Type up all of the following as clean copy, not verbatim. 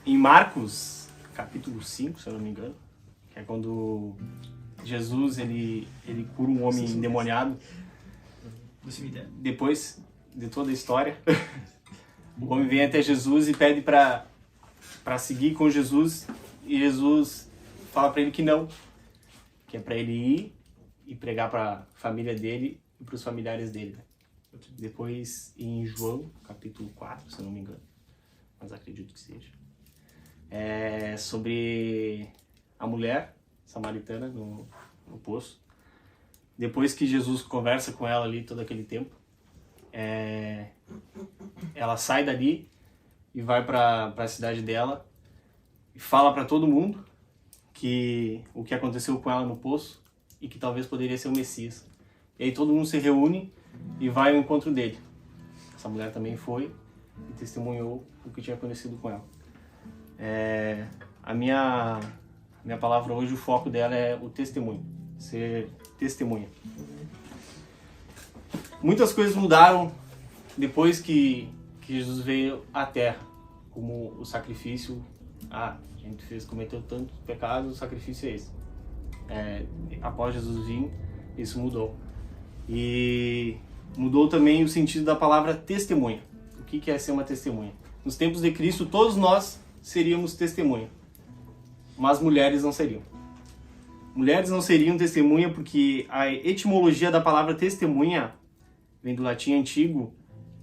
em Marcos, capítulo 5, se eu não me engano, que é quando Jesus ele cura um homem endemoniado. Do cemitério. Depois de toda a história, o homem vem até Jesus e pede para seguir com Jesus, e Jesus fala para ele que não, que é para ele ir e pregar para a família dele e para os familiares dele. Depois, em João, capítulo 4, se eu não me engano, mas acredito que seja, é sobre a mulher samaritana no poço. Depois que Jesus conversa com ela ali todo aquele tempo, ela sai dali e vai para a cidade dela e fala para todo mundo que o que aconteceu com ela no poço e que talvez poderia ser o Messias. E aí todo mundo se reúne e vai ao encontro dele. Essa mulher também foi e testemunhou o que tinha acontecido com ela. A minha palavra hoje, o foco dela é o testemunho, ser testemunha. Muitas coisas mudaram depois que Jesus veio à Terra, como o sacrifício. A gente cometeu tantos pecados, o sacrifício é esse. Após Jesus vir, isso mudou. E mudou também o sentido da palavra testemunha. O que é ser uma testemunha? Nos tempos de Cristo, todos nós seríamos testemunha, mas mulheres não seriam. Mulheres não seriam testemunha porque a etimologia da palavra testemunha vem do latim antigo,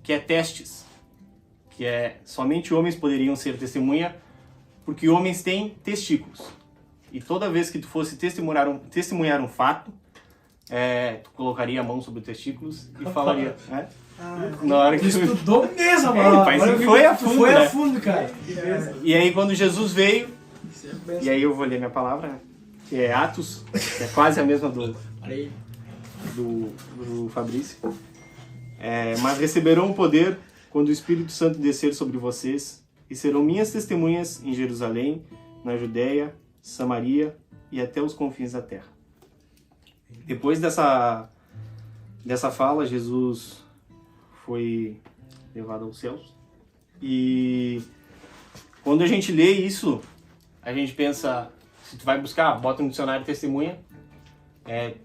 que é testes, que é somente homens poderiam ser testemunha, porque homens têm testículos. E toda vez que tu fosse testemunhar um fato, tu colocaria a mão sobre os testículos e falaria. Na hora que tu estudou mesmo, mano. Foi a fundo, a fundo, cara. E aí quando Jesus veio, e aí eu vou ler minha palavra, né? Que é Atos, que é quase a mesma do Fabrício. Mas receberão o poder quando o Espírito Santo descer sobre vocês e serão minhas testemunhas em Jerusalém, na Judéia, Samaria e até os confins da terra. Depois dessa fala, Jesus foi levado aos céus. E quando a gente lê isso, a gente pensa, se tu vai buscar, bota no dicionário testemunha,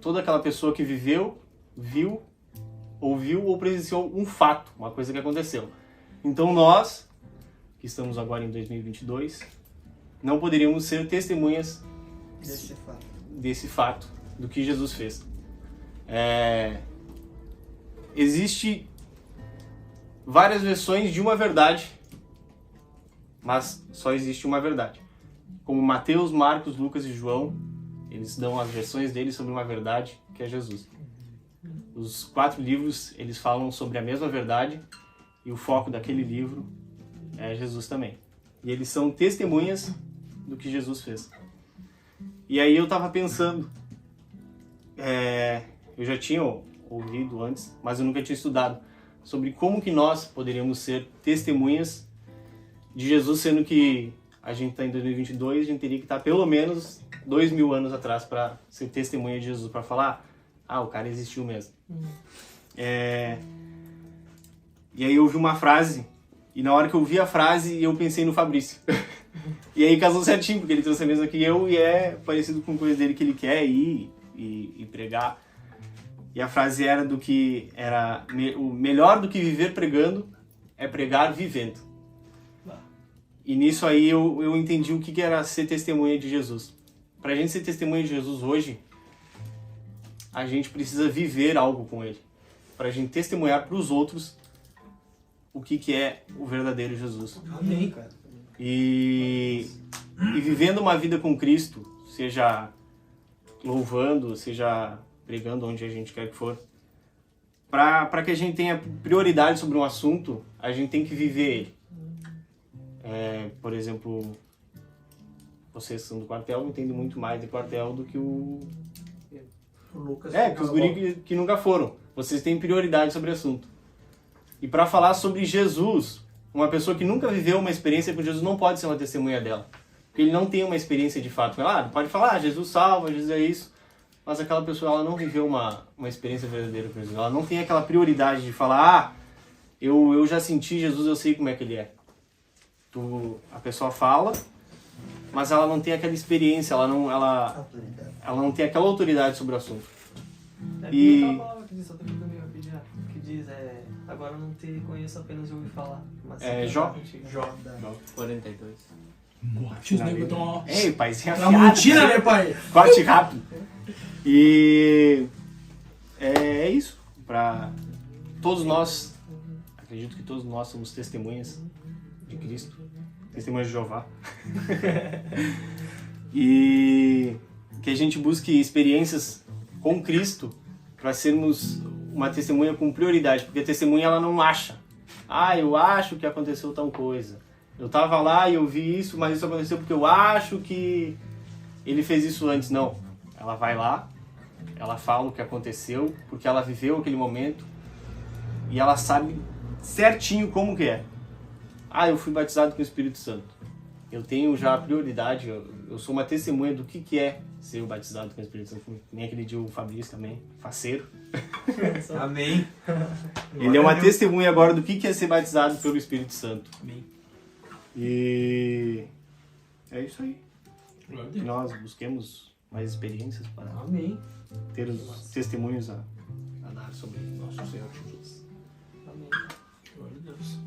toda aquela pessoa que viveu, viu, ouviu ou presenciou um fato, uma coisa que aconteceu. Então nós, que estamos agora em 2022, não poderíamos ser testemunhas desse fato, do que Jesus fez. Existe várias versões de uma verdade, mas só existe uma verdade. Como Mateus, Marcos, Lucas e João, eles dão as versões deles sobre uma verdade, que é Jesus. Os 4 livros, eles falam sobre a mesma verdade, e o foco daquele livro é Jesus também. E eles são testemunhas do que Jesus fez. E aí eu estava pensando, eu já tinha ouvido antes, mas eu nunca tinha estudado sobre como que nós poderíamos ser testemunhas de Jesus, sendo que a gente está em 2022, a gente teria que estar pelo menos 2000 anos atrás para ser testemunha de Jesus, para falar, o cara existiu mesmo. E aí eu ouvi uma frase, e na hora que eu ouvi a frase, eu pensei no Fabrício. E aí casou certinho, porque ele trouxe a mesma que eu, e é parecido com coisa dele que ele quer ir e pregar. E a frase era o melhor do que viver pregando é pregar vivendo. E nisso aí eu entendi o que era ser testemunha de Jesus. Pra gente ser testemunha de Jesus hoje, a gente precisa viver algo com ele. Pra gente testemunhar pros outros o que é o verdadeiro Jesus. Amém, cara. E vivendo uma vida com Cristo, seja louvando, seja pregando onde a gente quer que for, para que a gente tenha prioridade sobre um assunto, a gente tem que viver ele. Por exemplo, vocês são do quartel, entendem muito mais de quartel do que o Lucas. que os guris que nunca foram. Vocês têm prioridade sobre o assunto. E para falar sobre Jesus, uma pessoa que nunca viveu uma experiência com Jesus não pode ser uma testemunha dela. Porque ele não tem uma experiência de fato. Ela pode falar, Jesus salva, Jesus é isso. Mas aquela pessoa ela não viveu uma experiência verdadeira com Jesus. Ela não tem aquela prioridade de falar, eu já senti Jesus, eu sei como é que ele é. A pessoa fala, mas ela não tem aquela experiência, ela não tem aquela autoridade sobre o assunto. E aquela palavra que diz, que diz, agora não te conheço, apenas de ouvir falar. Mas Jó? Jó. 42. Nossa, os negros estão... Ei, paizinho Tá mentira, né, pai? Corte rápido. E é isso. Para todos nós, acredito que todos nós somos testemunhas de Cristo, testemunhas de Jeová. E que a gente busque experiências com Cristo para sermos uma testemunha com prioridade, porque a testemunha ela não acha. Eu acho que aconteceu tal coisa. Eu tava lá e eu vi isso, mas isso aconteceu porque eu acho que ele fez isso antes. Não. Ela vai lá, ela fala o que aconteceu, porque ela viveu aquele momento e ela sabe certinho como que é. Eu fui batizado com o Espírito Santo. Eu tenho já a prioridade, eu sou uma testemunha do que é ser batizado com o Espírito Santo. Nem aquele dia o Fabrício também, faceiro. Amém. Ele é uma testemunha agora do que é ser batizado pelo Espírito Santo. Amém. E é isso aí. Glória a Que Deus. nós busquemos mais experiências para Amém. ter os testemunhos a dar sobre nosso Senhor Jesus. Amém. Glória a Deus.